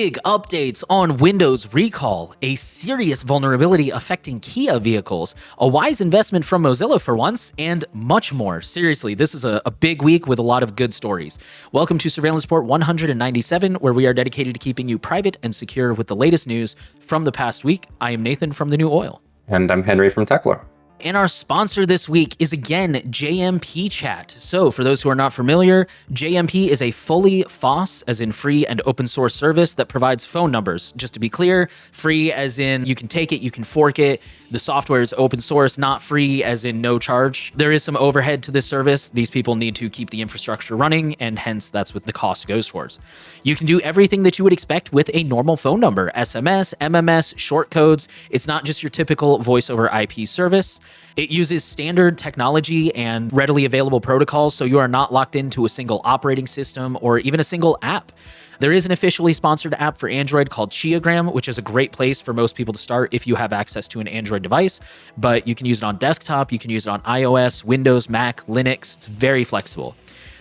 Big updates on Windows recall, a serious vulnerability affecting Kia vehicles, a wise investment from Mozilla for once, and much more. Seriously, this is a big week with a lot of good stories. Welcome to Surveillance Report 197, where we are dedicated to keeping you private and secure with the latest news from the past week. I am Nathan from The New Oil. And I'm Henry from Techlore. And our sponsor this week is again JMP Chat. So for those who are not familiar, JMP is a fully FOSS, as in free and open source service that provides phone numbers. Just to be clear, free as in you can take it, you can fork it. The software is open source, not free as in no charge. There is some overhead to this service. These people need to keep the infrastructure running, and hence that's what the cost goes towards. You can do everything that you would expect with a normal phone number: SMS, MMS, short codes. It's not just your typical voice over IP service. It uses standard technology and readily available protocols, so you are not locked into a single operating system or even a single app. There is an officially sponsored app for Android called Chiagram, which is a great place for most people to start if you have access to an Android device, but you can use it on desktop, you can use it on iOS, Windows, Mac, Linux. It's very flexible.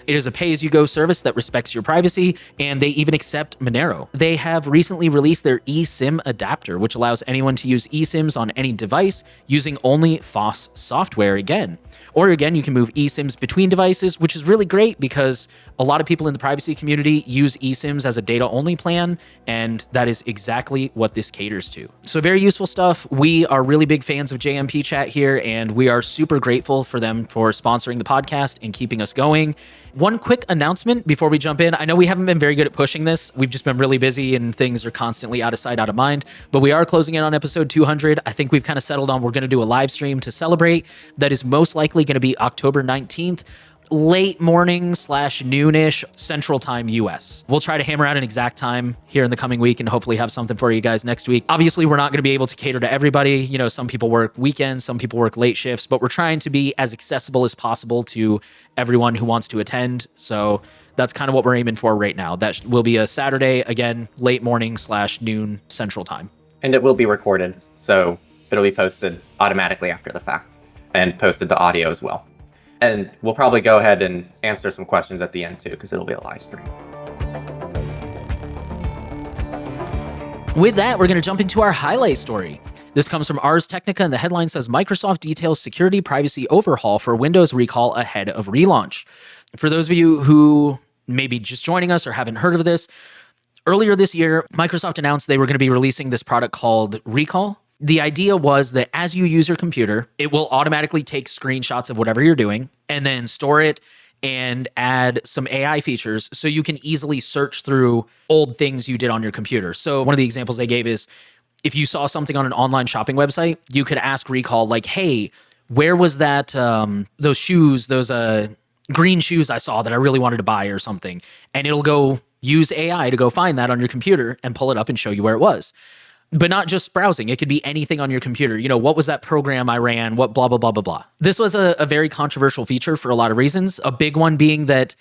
It is a pay-as-you-go service that respects your privacy, and they even accept Monero. They have recently released their eSIM adapter, which allows anyone to use eSIMs on any device using only FOSS software again. Or again, you can move eSIMs between devices, which is really great because a lot of people in the privacy community use eSIMs as a data-only plan, and that is exactly what this caters to. So very useful stuff. We are really big fans of JMP Chat here, and we are super grateful for them for sponsoring the podcast and keeping us going. One quick announcement before we jump in. I know we haven't been very good at pushing this. We've just been really busy and things are constantly out of sight, out of mind, but we are closing in on episode 200. I think we've kind of settled on we're going to do a live stream to celebrate. That is most likely going to be October 19th. Late morning / noonish Central Time US. We'll try to hammer out an exact time here in the coming week and hopefully have something for you guys next week. Obviously, we're not going to be able to cater to everybody. You know, some people work weekends, some people work late shifts, but we're trying to be as accessible as possible to everyone who wants to attend. So that's kind of what we're aiming for right now. That will be a Saturday, again, late morning / noon Central Time. And it will be recorded, so it'll be posted automatically after the fact and posted to audio as well. And we'll probably go ahead and answer some questions at the end too, because it'll be a live stream. With that, we're going to jump into our highlight story. This comes from Ars Technica, and the headline says, Microsoft details security privacy overhaul for Windows recall ahead of relaunch. For those of you who may be just joining us or haven't heard of this, earlier this year, Microsoft announced they were going to be releasing this product called Recall. The idea was that as you use your computer, it will automatically take screenshots of whatever you're doing and then store it and add some AI features so you can easily search through old things you did on your computer. So one of the examples they gave is if you saw something on an online shopping website, you could ask Recall like, hey, where was that, those shoes, those green shoes I saw that I really wanted to buy or something. And it'll go use AI to go find that on your computer and pull it up and show you where it was. But not just browsing. It could be anything on your computer. You know, what was that program I ran? What blah, blah, blah, blah, blah. This was a very controversial feature for a lot of reasons. A big one being that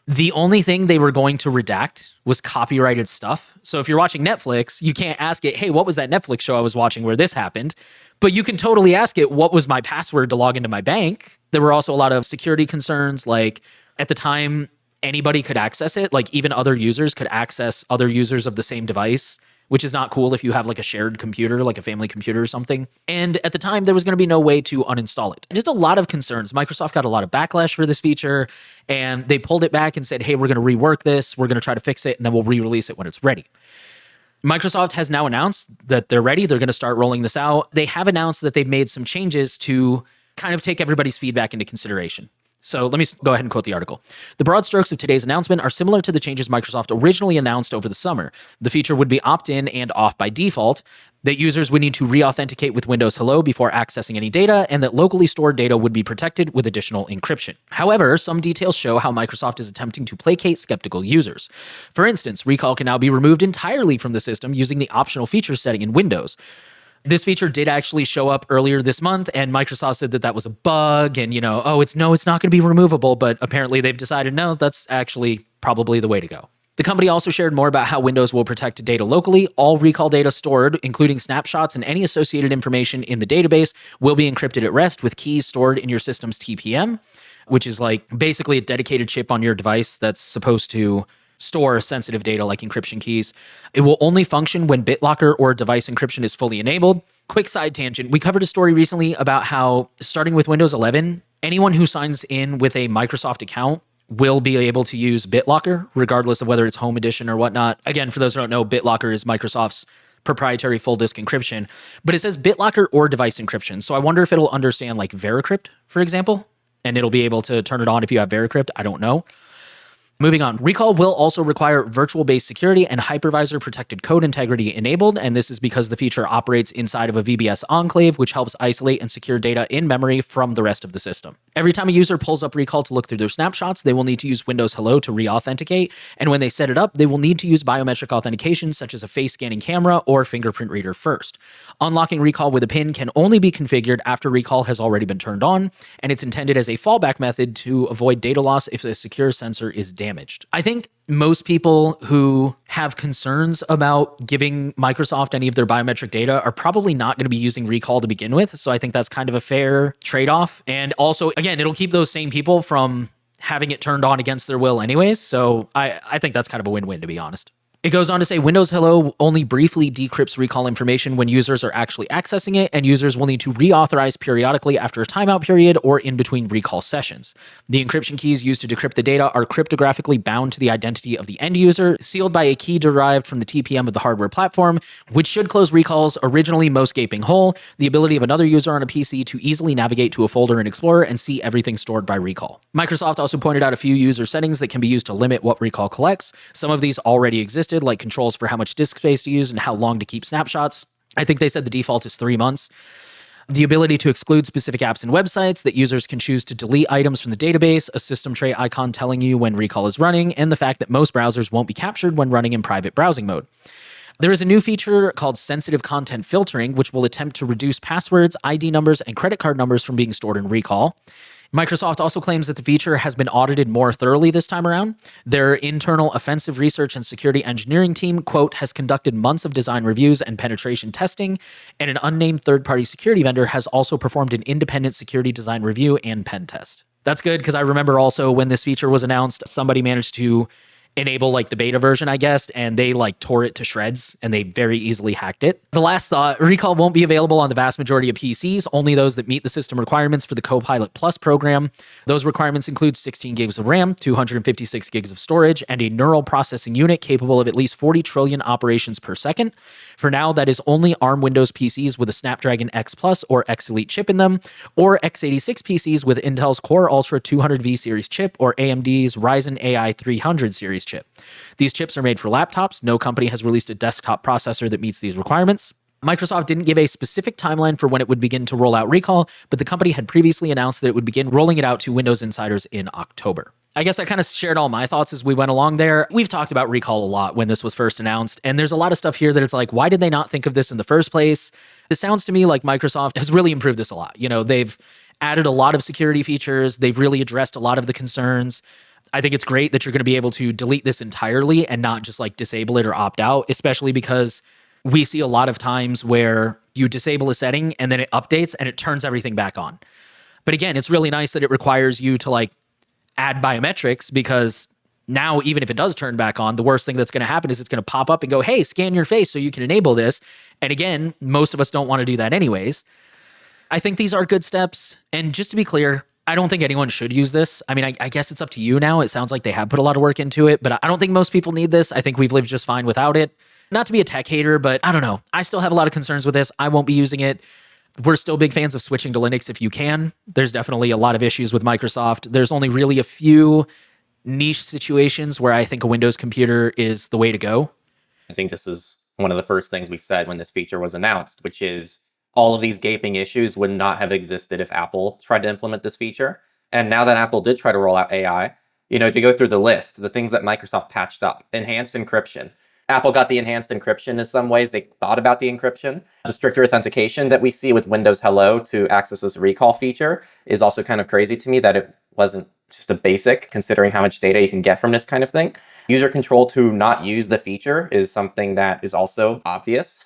the only thing they were going to redact was copyrighted stuff. So if you're watching Netflix, you can't ask it, hey, what was that Netflix show I was watching where this happened? But you can totally ask it, what was my password to log into my bank? There were also a lot of security concerns. Like at the time, anybody could access it. Like even other users could access other users of the same device, which is not cool if you have like a shared computer, like a family computer or something. And at the time, there was going to be no way to uninstall it. Just a lot of concerns. Microsoft got a lot of backlash for this feature, and they pulled it back and said, hey, we're going to rework this. We're going to try to fix it, and then we'll re-release it when it's ready. Microsoft has now announced that they're ready. They're going to start rolling this out. They have announced that they've made some changes to kind of take everybody's feedback into consideration. So let me go ahead and quote the article. The broad strokes of today's announcement are similar to the changes Microsoft originally announced over the summer. The feature would be opt-in and off by default, that users would need to re-authenticate with Windows Hello before accessing any data, and that locally stored data would be protected with additional encryption. However, some details show how Microsoft is attempting to placate skeptical users. For instance, Recall can now be removed entirely from the system using the optional features setting in Windows. This feature did actually show up earlier this month, and Microsoft said that that was a bug and, it's not going to be removable, but apparently they've decided, no, that's actually probably the way to go. The company also shared more about how Windows will protect data locally. All Recall data stored, including snapshots and any associated information in the database, will be encrypted at rest with keys stored in your system's TPM, which is like basically a dedicated chip on your device that's supposed to store sensitive data like encryption keys. It will only function when BitLocker or device encryption is fully enabled. Quick side tangent. We covered a story recently about how starting with Windows 11, anyone who signs in with a Microsoft account will be able to use BitLocker, regardless of whether it's Home Edition or whatnot. Again, for those who don't know, BitLocker is Microsoft's proprietary full disk encryption, but it says BitLocker or device encryption. So I wonder if it'll understand like VeriCrypt, for example, and it'll be able to turn it on if you have VeriCrypt. I don't know. Moving on, Recall will also require virtual-based security and hypervisor protected code integrity enabled, and this is because the feature operates inside of a VBS enclave, which helps isolate and secure data in memory from the rest of the system. Every time a user pulls up Recall to look through their snapshots, they will need to use Windows Hello to re-authenticate, and when they set it up, they will need to use biometric authentication such as a face scanning camera or fingerprint reader first. Unlocking Recall with a PIN can only be configured after Recall has already been turned on, and it's intended as a fallback method to avoid data loss if a secure sensor is damaged. I think most people who have concerns about giving Microsoft any of their biometric data are probably not going to be using Recall to begin with. So I think that's kind of a fair trade-off. And also, again, it'll keep those same people from having it turned on against their will anyways. So I think that's kind of a win-win, to be honest. It goes on to say Windows Hello only briefly decrypts Recall information when users are actually accessing it, and users will need to reauthorize periodically after a timeout period or in between Recall sessions. The encryption keys used to decrypt the data are cryptographically bound to the identity of the end user, sealed by a key derived from the TPM of the hardware platform, which should close Recall's originally most gaping hole, the ability of another user on a PC to easily navigate to a folder in Explorer and see everything stored by Recall. Microsoft also pointed out a few user settings that can be used to limit what Recall collects. Some of these already existed, like controls for how much disk space to use and how long to keep snapshots. I think they said the default is 3 months. The ability to exclude specific apps and websites, that users can choose to delete items from the database, a system tray icon telling you when Recall is running, and the fact that most browsers won't be captured when running in private browsing mode. There is a new feature called sensitive content filtering, which will attempt to reduce passwords, ID numbers, and credit card numbers from being stored in Recall. Microsoft also claims that the feature has been audited more thoroughly this time around. Their internal offensive research and security engineering team, quote, has conducted months of design reviews and penetration testing, and an unnamed third-party security vendor has also performed an independent security design review and pen test. That's good, because I remember also when this feature was announced, somebody managed to enable like the beta version, I guess, and they like tore it to shreds and they very easily hacked it. The last thought, Recall won't be available on the vast majority of PCs, only those that meet the system requirements for the Copilot Plus program. Those requirements include 16 gigs of RAM, 256 gigs of storage, and a neural processing unit capable of at least 40 trillion operations per second. For now, that is only ARM Windows PCs with a Snapdragon X Plus or X Elite chip in them, or x86 PCs with Intel's Core Ultra 200V series chip or AMD's Ryzen AI 300 series chip. These chips are made for laptops. No company has released a desktop processor that meets these requirements. Microsoft didn't give a specific timeline for when it would begin to roll out Recall, but the company had previously announced that it would begin rolling it out to Windows insiders in October. I guess I kind of shared all my thoughts as we went along there. We've talked about Recall a lot when this was first announced, and there's a lot of stuff here that it's like, why did they not think of this in the first place? It sounds to me like Microsoft has really improved this a lot. You know, they've added a lot of security features. They've really addressed a lot of the concerns. I think it's great that you're going to be able to delete this entirely and not just like disable it or opt out, especially because we see a lot of times where you disable a setting and then it updates and it turns everything back on. But again, it's really nice that it requires you to like add biometrics, because now even if it does turn back on, the worst thing that's going to happen is it's going to pop up and go, hey, scan your face so you can enable this. And again, most of us don't want to do that anyways. I think these are good steps. And just to be clear, I don't think anyone should use this. I mean, I guess it's up to you now. It sounds like they have put a lot of work into it, but I don't think most people need this. I think we've lived just fine without it. Not to be a tech hater, but I don't know. I still have a lot of concerns with this. I won't be using it. We're still big fans of switching to Linux if you can. There's definitely a lot of issues with Microsoft. There's only really a few niche situations where I think a Windows computer is the way to go. I think this is one of the first things we said when this feature was announced, which is all of these gaping issues would not have existed if Apple tried to implement this feature. And now that Apple did try to roll out AI, you know, to go through the list, the things that Microsoft patched up, enhanced encryption. Apple got the enhanced encryption in some ways. They thought about the encryption. The stricter authentication that we see with Windows Hello to access this recall feature is also kind of crazy to me that it wasn't just a basic, considering how much data you can get from this kind of thing. User control to not use the feature is something that is also obvious.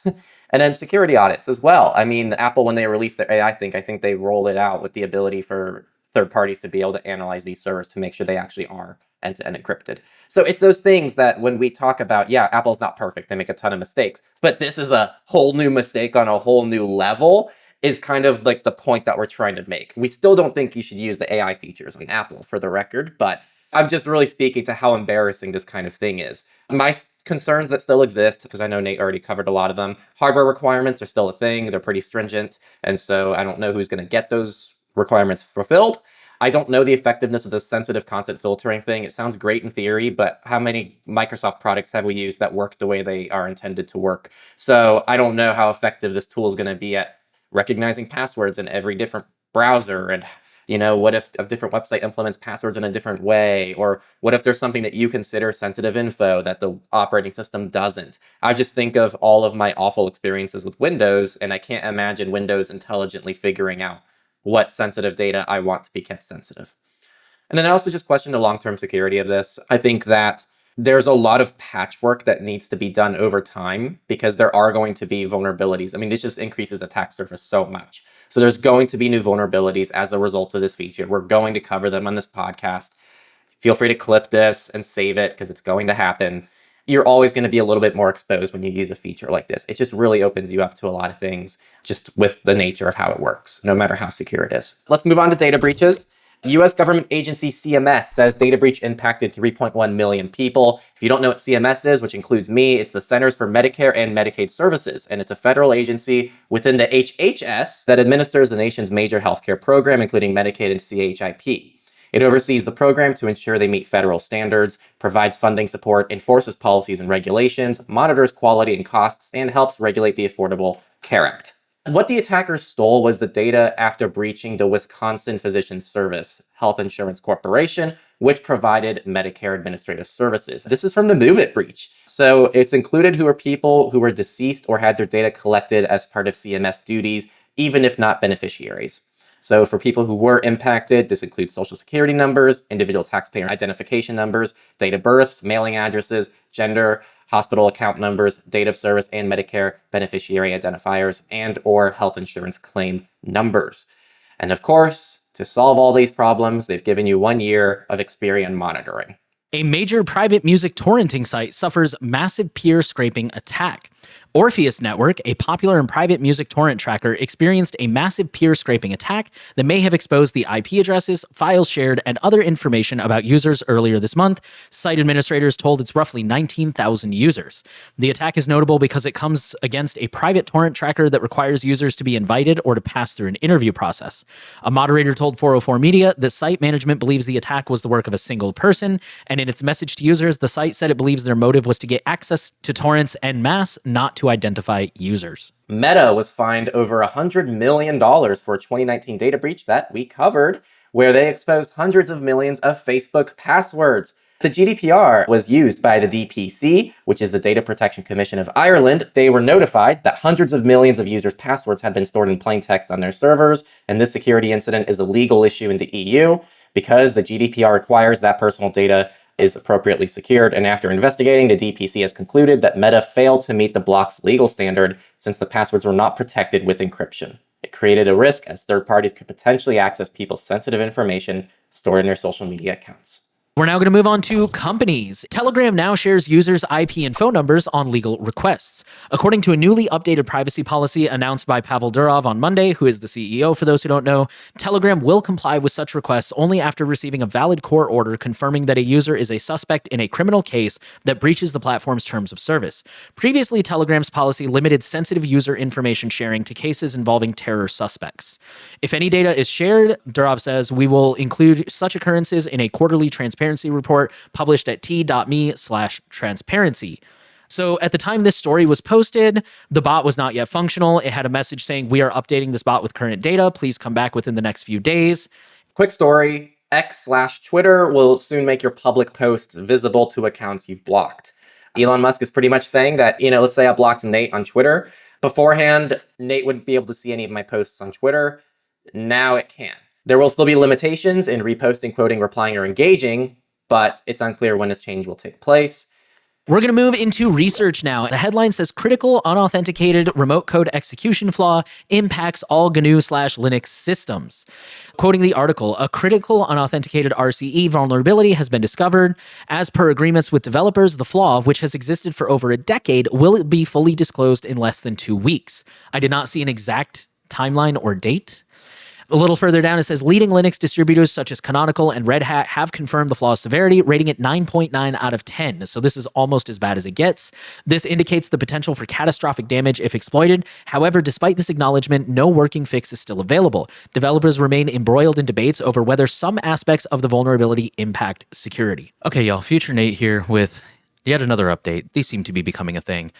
And then security audits as well. I mean, Apple, when they released their AI thing, I think they roll it out with the ability for third parties to be able to analyze these servers to make sure they actually are end-to-end encrypted. So it's those things that when we talk about, yeah, Apple's not perfect, they make a ton of mistakes, but this is a whole new mistake on a whole new level, is kind of like the point that we're trying to make. We still don't think you should use the AI features on Apple, for the record, but I'm just really speaking to how embarrassing this kind of thing is. My concerns that still exist, because I know Nate already covered a lot of them, hardware requirements are still a thing. They're pretty stringent. And so I don't know who's going to get those requirements fulfilled. I don't know the effectiveness of the sensitive content filtering thing. It sounds great in theory, but how many Microsoft products have we used that work the way they are intended to work? So I don't know how effective this tool is going to be at recognizing passwords in every different browser. And what if a different website implements passwords in a different way? Or what if there's something that you consider sensitive info that the operating system doesn't? I just think of all of my awful experiences with Windows, and I can't imagine Windows intelligently figuring out what sensitive data I want to be kept sensitive. And then I also just question the long-term security of this. I think that there's a lot of patchwork that needs to be done over time because there are going to be vulnerabilities. I mean, this just increases attack surface so much. So there's going to be new vulnerabilities as a result of this feature. We're going to cover them on this podcast. Feel free to clip this and save it because it's going to happen. You're always going to be a little bit more exposed when you use a feature like this. It just really opens you up to a lot of things just with the nature of how it works, no matter how secure it is. Let's move on to data breaches. U.S. government agency CMS says data breach impacted 3.1 million people. If you don't know what CMS is, which includes me, it's the Centers for Medicare and Medicaid Services, and it's a federal agency within the HHS that administers the nation's major healthcare program, including Medicaid and CHIP. It oversees the program to ensure they meet federal standards, provides funding support, enforces policies and regulations, monitors quality and costs, and helps regulate the Affordable Care Act. What the attackers stole was the data after breaching the Wisconsin Physicians Service Health Insurance Corporation, which provided Medicare administrative services. This is from the Move It breach. So it's included who are people who were deceased or had their data collected as part of CMS duties, even if not beneficiaries. So for people who were impacted, this includes social security numbers, individual taxpayer identification numbers, date of births, mailing addresses, gender, hospital account numbers, date of service, and Medicare beneficiary identifiers and or health insurance claim numbers. And of course, to solve all these problems, they've given you 1 year of Experian monitoring. A major private music torrenting site suffers massive peer scraping attack. Orpheus Network, a popular and private music torrent tracker, experienced a massive peer scraping attack that may have exposed the IP addresses, files shared, and other information about users earlier this month. Site administrators told its roughly 19,000 users. The attack is notable because it comes against a private torrent tracker that requires users to be invited or to pass through an interview process. A moderator told 404 Media that site management believes the attack was the work of a single person, and in its message to users, the site said it believes their motive was to get access to torrents en masse, not to identify users. Meta was fined over $100 million for a 2019 data breach that we covered, where they exposed hundreds of millions of Facebook passwords. The GDPR was used by the DPC, which is the Data Protection Commission of Ireland. They were notified that hundreds of millions of users' passwords had been stored in plain text on their servers, and this security incident is a legal issue in the EU because the GDPR requires that personal data is appropriately secured, and after investigating, the DPC has concluded that Meta failed to meet the block's legal standard since the passwords were not protected with encryption. It created a risk as third parties could potentially access people's sensitive information stored in their social media accounts. We're now going to move on to companies. Telegram now shares users' IP and phone numbers on legal requests. According to a newly updated privacy policy announced by Pavel Durov on Monday, who is the CEO for those who don't know, Telegram will comply with such requests only after receiving a valid court order confirming that a user is a suspect in a criminal case that breaches the platform's terms of service. Previously, Telegram's policy limited sensitive user information sharing to cases involving terror suspects. If any data is shared, Durov says, we will include such occurrences in a quarterly transparency report published at t.me/transparency. So at the time this story was posted, the bot was not yet functional. It had a message saying, we are updating this bot with current data. Please come back within the next few days. Quick story, X/Twitter will soon make your public posts visible to accounts you've blocked. Elon Musk is pretty much saying that, let's say I blocked Nate on Twitter. Beforehand, Nate wouldn't be able to see any of my posts on Twitter. Now it can. There will still be limitations in reposting, quoting, replying, or engaging, but it's unclear when this change will take place. We're going to move into research now. The headline says critical unauthenticated remote code execution flaw impacts all GNU/Linux systems. Quoting the article, a critical unauthenticated RCE vulnerability has been discovered. As per agreements with developers, the flaw, which has existed for over a decade, will be fully disclosed in less than 2 weeks. I did not see an exact timeline or date. A little further down, it says leading Linux distributors such as Canonical and Red Hat have confirmed the flaw's severity, rating it 9.9 out of 10. So this is almost as bad as it gets. This indicates the potential for catastrophic damage if exploited. However, despite this acknowledgement, no working fix is still available. Developers remain embroiled in debates over whether some aspects of the vulnerability impact security. Okay, y'all, Future Nate here with yet another update. These seem to be becoming a thing.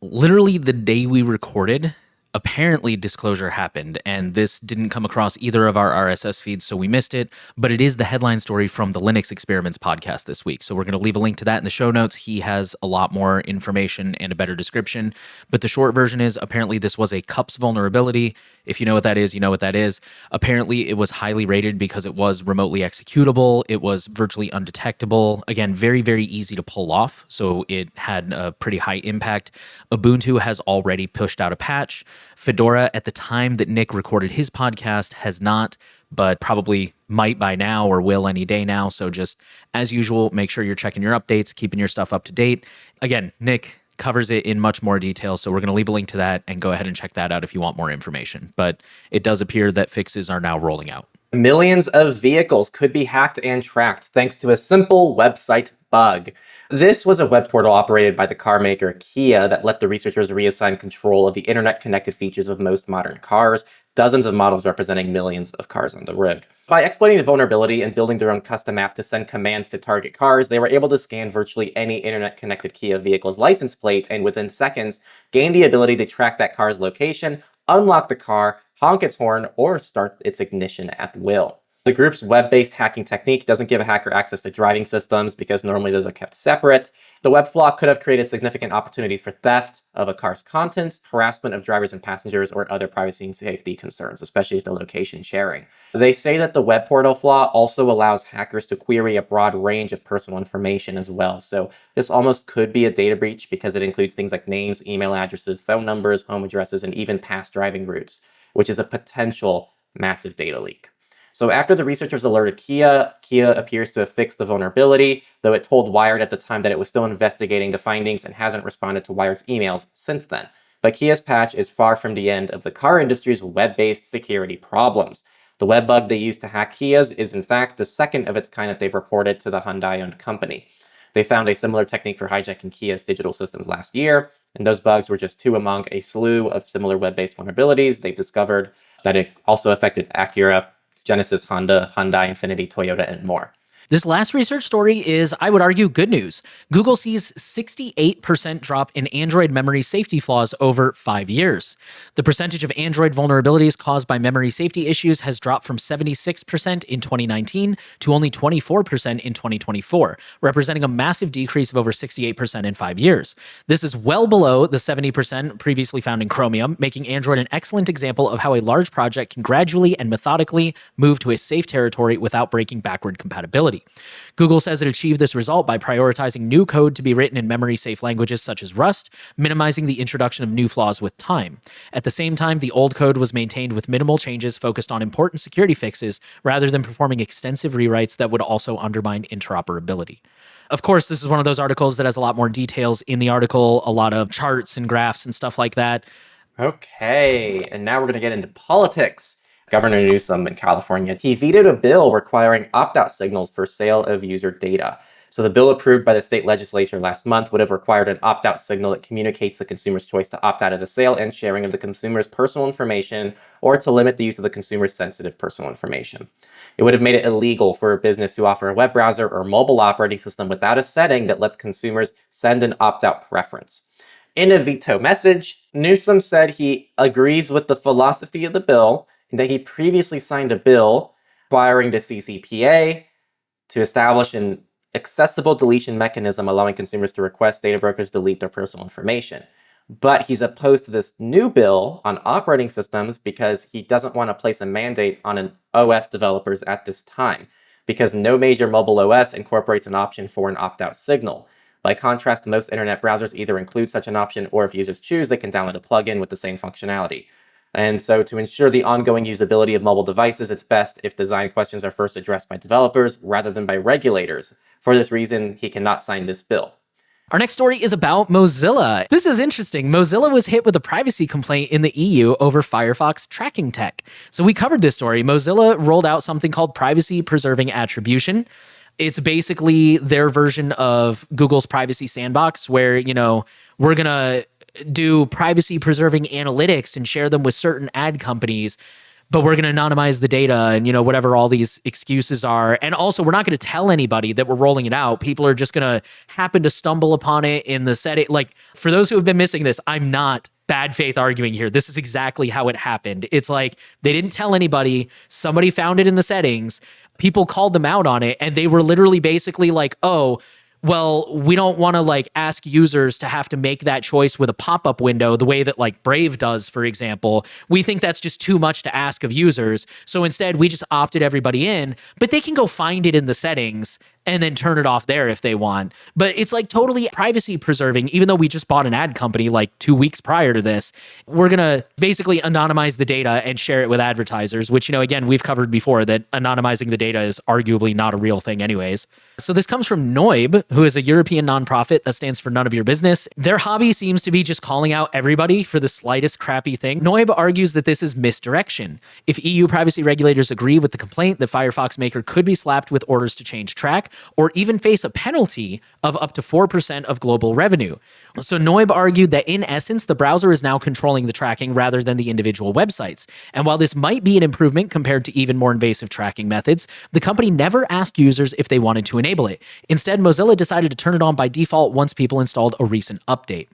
Literally the day we recorded, apparently disclosure happened, and this didn't come across either of our RSS feeds, so we missed it, but it is the headline story from the Linux Experiments podcast this week. So we're going to leave a link to that in the show notes. He has a lot more information and a better description, but the short version is apparently this was a CUPS vulnerability. If you know what that is, you know what that is. Apparently it was highly rated because it was remotely executable. It was virtually undetectable. Again, very, very easy to pull off, so it had a pretty high impact. Ubuntu has already pushed out a patch. Fedora, at the time that Nick recorded his podcast, has not, but probably might by now or will any day now. So just as usual, make sure you're checking your updates, keeping your stuff up to date. Again, Nick covers it in much more detail, so we're going to leave a link to that and go ahead and check that out if you want more information. But it does appear that fixes are now rolling out. Millions of vehicles could be hacked and tracked thanks to a simple website bug. This was a web portal operated by the car maker Kia that let the researchers reassign control of the internet-connected features of most modern cars, dozens of models representing millions of cars on the road. By exploiting the vulnerability and building their own custom app to send commands to target cars, they were able to scan virtually any internet-connected Kia vehicle's license plate and within seconds gain the ability to track that car's location, unlock the car, honk its horn, or start its ignition at will. The group's web-based hacking technique doesn't give a hacker access to driving systems because normally those are kept separate. The web flaw could have created significant opportunities for theft of a car's contents, harassment of drivers and passengers, or other privacy and safety concerns, especially with the location sharing. They say that the web portal flaw also allows hackers to query a broad range of personal information as well. So this almost could be a data breach because it includes things like names, email addresses, phone numbers, home addresses, and even past driving routes, which is a potential massive data leak. So after the researchers alerted Kia appears to have fixed the vulnerability, though it told Wired at the time that it was still investigating the findings and hasn't responded to Wired's emails since then. But Kia's patch is far from the end of the car industry's web-based security problems. The web bug they used to hack Kia's is in fact the second of its kind that they've reported to the Hyundai-owned company. They found a similar technique for hijacking Kia's digital systems last year, and those bugs were just two among a slew of similar web-based vulnerabilities they've discovered that it also affected Acura, Genesis, Honda, Hyundai, Infiniti, Toyota, and more. This last research story is, I would argue, good news. Google sees 68% drop in Android memory safety flaws over 5 years. The percentage of Android vulnerabilities caused by memory safety issues has dropped from 76% in 2019 to only 24% in 2024, representing a massive decrease of over 68% in 5 years. This is well below the 70% previously found in Chromium, making Android an excellent example of how a large project can gradually and methodically move to a safe territory without breaking backward compatibility. Google says it achieved this result by prioritizing new code to be written in memory-safe languages such as Rust, minimizing the introduction of new flaws with time. At the same time, the old code was maintained with minimal changes focused on important security fixes rather than performing extensive rewrites that would also undermine interoperability. Of course, this is one of those articles that has a lot more details in the article, a lot of charts and graphs and stuff like that. Okay, and now we're going to get into politics. Governor Newsom in California, he vetoed a bill requiring opt-out signals for sale of user data. So the bill approved by the state legislature last month would have required an opt-out signal that communicates the consumer's choice to opt out of the sale and sharing of the consumer's personal information or to limit the use of the consumer's sensitive personal information. It would have made it illegal for a business to offer a web browser or mobile operating system without a setting that lets consumers send an opt-out preference. In a veto message, Newsom said he agrees with the philosophy of the bill and that he previously signed a bill requiring the CCPA to establish an accessible deletion mechanism allowing consumers to request data brokers delete their personal information. But he's opposed to this new bill on operating systems because he doesn't want to place a mandate on an OS developers at this time, because no major mobile OS incorporates an option for an opt-out signal. By contrast, most internet browsers either include such an option, or if users choose, they can download a plugin with the same functionality. And so to ensure the ongoing usability of mobile devices, it's best if design questions are first addressed by developers rather than by regulators. For this reason, he cannot sign this bill. Our next story is about Mozilla. This is interesting. Mozilla was hit with a privacy complaint in the EU over Firefox tracking tech. So we covered this story. Mozilla rolled out something called privacy preserving attribution. It's basically their version of Google's privacy sandbox where, we're going to do privacy preserving analytics and share them with certain ad companies, but we're going to anonymize the data and, whatever all these excuses are. And also, we're not going to tell anybody that we're rolling it out. People are just going to happen to stumble upon it in the setting. Like, for those who have been missing this, I'm not bad faith arguing here. This is exactly how it happened. It's like they didn't tell anybody. Somebody found it in the settings. People called them out on it. And they were literally basically like, oh, well, we don't want to ask users to have to make that choice with a pop-up window the way that Brave does, for example. We think that's just too much to ask of users. So instead, we just opted everybody in, but they can go find it in the settings and then turn it off there if they want. But it's totally privacy preserving, even though we just bought an ad company 2 weeks prior to this. We're going to basically anonymize the data and share it with advertisers, which, again, we've covered before that anonymizing the data is arguably not a real thing anyways. So this comes from Noib, who is a European nonprofit that stands for None of Your Business. Their hobby seems to be just calling out everybody for the slightest crappy thing. Noib argues that this is misdirection. If EU privacy regulators agree with the complaint, the Firefox maker could be slapped with orders to change track, or even face a penalty of up to 4% of global revenue. So Noib argued that in essence, the browser is now controlling the tracking rather than the individual websites. And while this might be an improvement compared to even more invasive tracking methods, the company never asked users if they wanted to enable it. Instead, Mozilla decided to turn it on by default once people installed a recent update.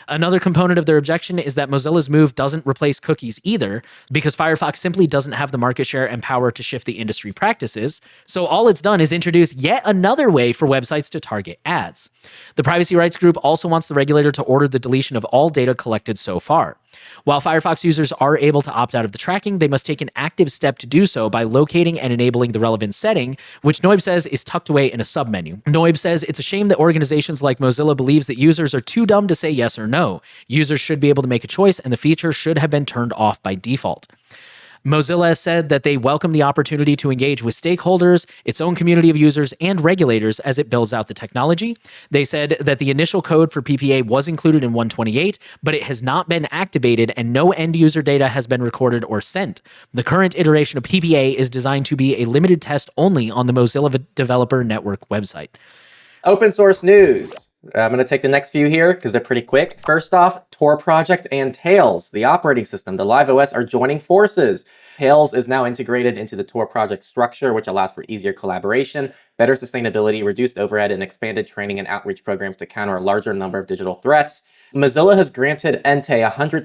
Another component of their objection is that Mozilla's move doesn't replace cookies either, because Firefox simply doesn't have the market share and power to shift the industry practices. So all it's done is introduce yet another way for websites to target ads. The privacy rights group also wants the regulator to order the deletion of all data collected so far. While Firefox users are able to opt out of the tracking, they must take an active step to do so by locating and enabling the relevant setting, which Noib says is tucked away in a submenu. Noib says it's a shame that organizations like Mozilla believes that users are too dumb to say yes or no. Users should be able to make a choice, and the feature should have been turned off by default. Mozilla said that they welcome the opportunity to engage with stakeholders, its own community of users, and regulators as it builds out the technology. They said that the initial code for PPA was included in 128, but it has not been activated and no end user data has been recorded or sent. The current iteration of PPA is designed to be a limited test only on the Mozilla Developer Network website. Open source news. I'm going to take the next few here because they're pretty quick. First off, Tor Project and Tails, the operating system, the live OS, are joining forces. Tails is now integrated into the Tor Project structure, which allows for easier collaboration, better sustainability, reduced overhead, and expanded training and outreach programs to counter a larger number of digital threats. Mozilla has granted Entei $100,000.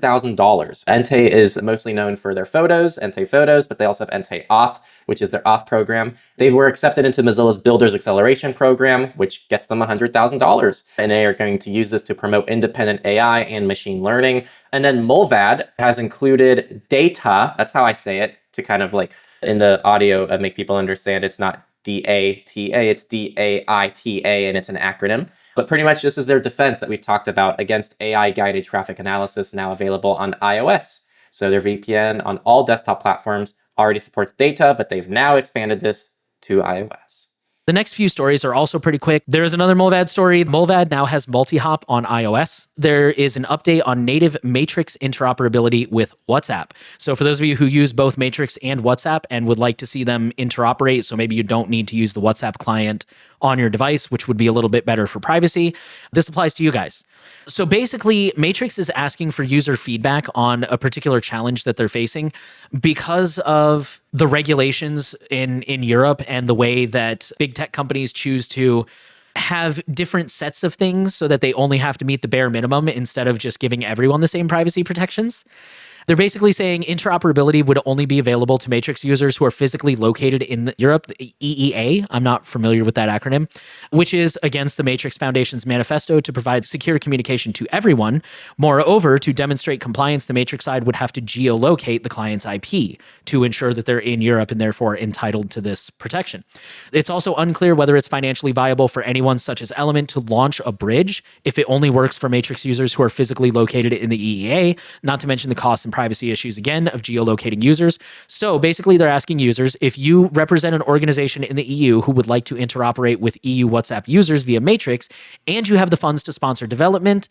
Entei is mostly known for their photos, Entei Photos, but they also have Entei Auth, which is their auth program. They were accepted into Mozilla's Builders Acceleration program, which gets them $100,000. And they are going to use this to promote independent AI and machine learning. And then Mulvad has included data, that's how I say it, to kind of in the audio make people understand it's not D-A-T-A, it's D-A-I-T-A, and it's an acronym. But pretty much this is their defense that we've talked about against AI-guided traffic analysis, now available on iOS. So their VPN on all desktop platforms already supports data, but they've now expanded this to iOS. The next few stories are also pretty quick. There is another Mulvad story. Mulvad now has multi-hop on iOS. There is an update on native Matrix interoperability with WhatsApp. So for those of you who use both Matrix and WhatsApp and would like to see them interoperate, so maybe you don't need to use the WhatsApp client on your device, which would be a little bit better for privacy, this applies to you guys. So basically, Matrix is asking for user feedback on a particular challenge that they're facing because of the regulations in Europe and the way that big tech companies choose to have different sets of things so that they only have to meet the bare minimum instead of just giving everyone the same privacy protections. They're basically saying interoperability would only be available to Matrix users who are physically located in Europe, the EEA. I'm not familiar with that acronym, which is against the Matrix Foundation's manifesto to provide secure communication to everyone. Moreover, to demonstrate compliance, the Matrix side would have to geolocate the client's IP to ensure that they're in Europe and therefore entitled to this protection. It's also unclear whether it's financially viable for anyone such as Element to launch a bridge if it only works for Matrix users who are physically located in the EEA, not to mention the costs and privacy issues, again, of geolocating users. So basically, they're asking users, if you represent an organization in the EU who would like to interoperate with EU WhatsApp users via Matrix, and you have the funds to sponsor development,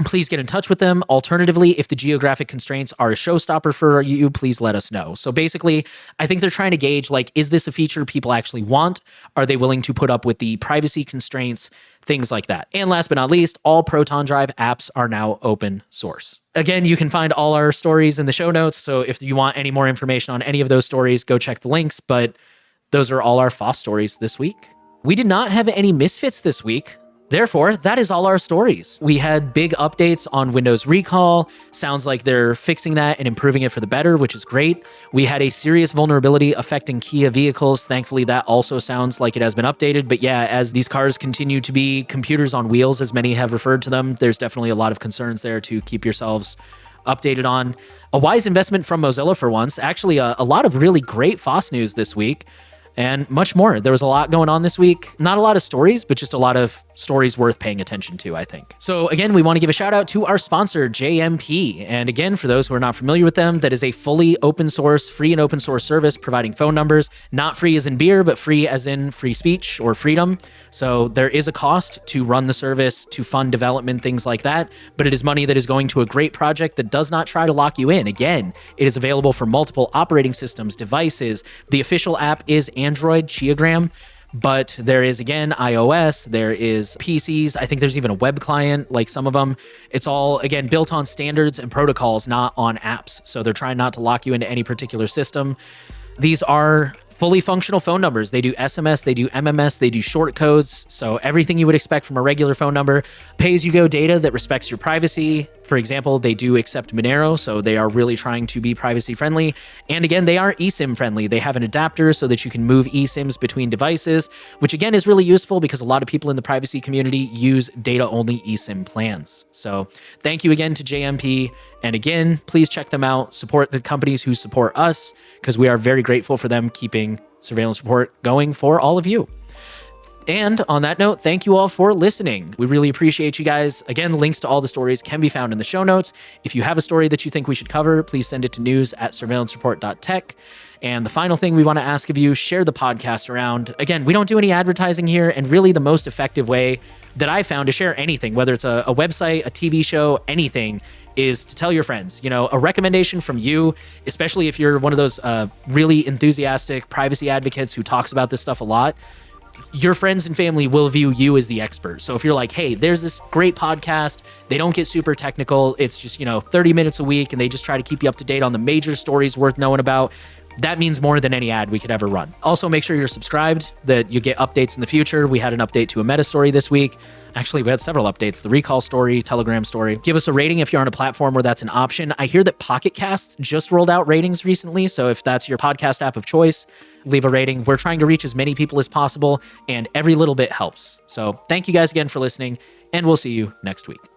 please get in touch with them. Alternatively, if the geographic constraints are a showstopper for you, please let us know. So basically, I think they're trying to gauge, like, is this a feature people actually want? Are they willing to put up with the privacy constraints? Things like that. And last but not least, all Proton Drive apps are now open source. Again, you can find all our stories in the show notes. So if you want any more information on any of those stories, go check the links. But those are all our FOSS stories this week. We did not have any misfits this week. Therefore, that is all our stories. We had big updates on Windows Recall. Sounds like they're fixing that and improving it for the better, which is great. We had a serious vulnerability affecting Kia vehicles. Thankfully, that also sounds like it has been updated. But yeah, as these cars continue to be computers on wheels, as many have referred to them, there's definitely a lot of concerns there to keep yourselves updated on. A wise investment from Mozilla for once. Actually, a lot of really great FOSS news this week. And much more. There was a lot going on this week. Not a lot of stories, but just a lot of stories worth paying attention to, I think. So again, we want to give a shout out to our sponsor, JMP. And again, for those who are not familiar with them, that is a fully open source, free and open source service providing phone numbers, not free as in beer, but free as in free speech or freedom. So there is a cost to run the service, to fund development, things like that. But it is money that is going to a great project that does not try to lock you in. Again, it is available for multiple operating systems, devices. The official app is Android, Chiagram, but there is, again, iOS, there is PCs. I think there's even a web client, like some of them. It's all, again, built on standards and protocols, not on apps. So they're trying not to lock you into any particular system. These are fully functional phone numbers. They do SMS, they do MMS, they do short codes. So everything you would expect from a regular phone number. Pay-as-you-go data that respects your privacy. For example, they do accept Monero, so they are really trying to be privacy friendly. And again, they are eSIM friendly. They have an adapter so that you can move eSIMs between devices, which again is really useful because a lot of people in the privacy community use data-only eSIM plans. So thank you again to JMP. And again, please check them out. Support the companies who support us because we are very grateful for them keeping surveillance report going for all of you. And on that note, thank you all for listening. We really appreciate you guys. Again, links to all the stories can be found in the show notes. If you have a story that you think we should cover, please send it to news@surveillancereport.tech. And the final thing we want to ask of you, share the podcast around. Again, we don't do any advertising here, and really the most effective way that I found to share anything, whether it's a website, a TV show, anything, is to tell your friends. You know, a recommendation from you, especially if you're one of those really enthusiastic privacy advocates who talks about this stuff a lot, your friends and family will view you as the expert. So if you're like, hey, there's this great podcast, they don't get super technical, it's just, 30 minutes a week, and they just try to keep you up to date on the major stories worth knowing about, that means more than any ad we could ever run. Also, make sure you're subscribed, that you get updates in the future. We had an update to a meta story this week. Actually, we had several updates, the recall story, Telegram story. Give us a rating if you're on a platform where that's an option. I hear that Pocket Cast just rolled out ratings recently, so if that's your podcast app of choice, leave a rating. We're trying to reach as many people as possible, and every little bit helps. So thank you guys again for listening, and we'll see you next week.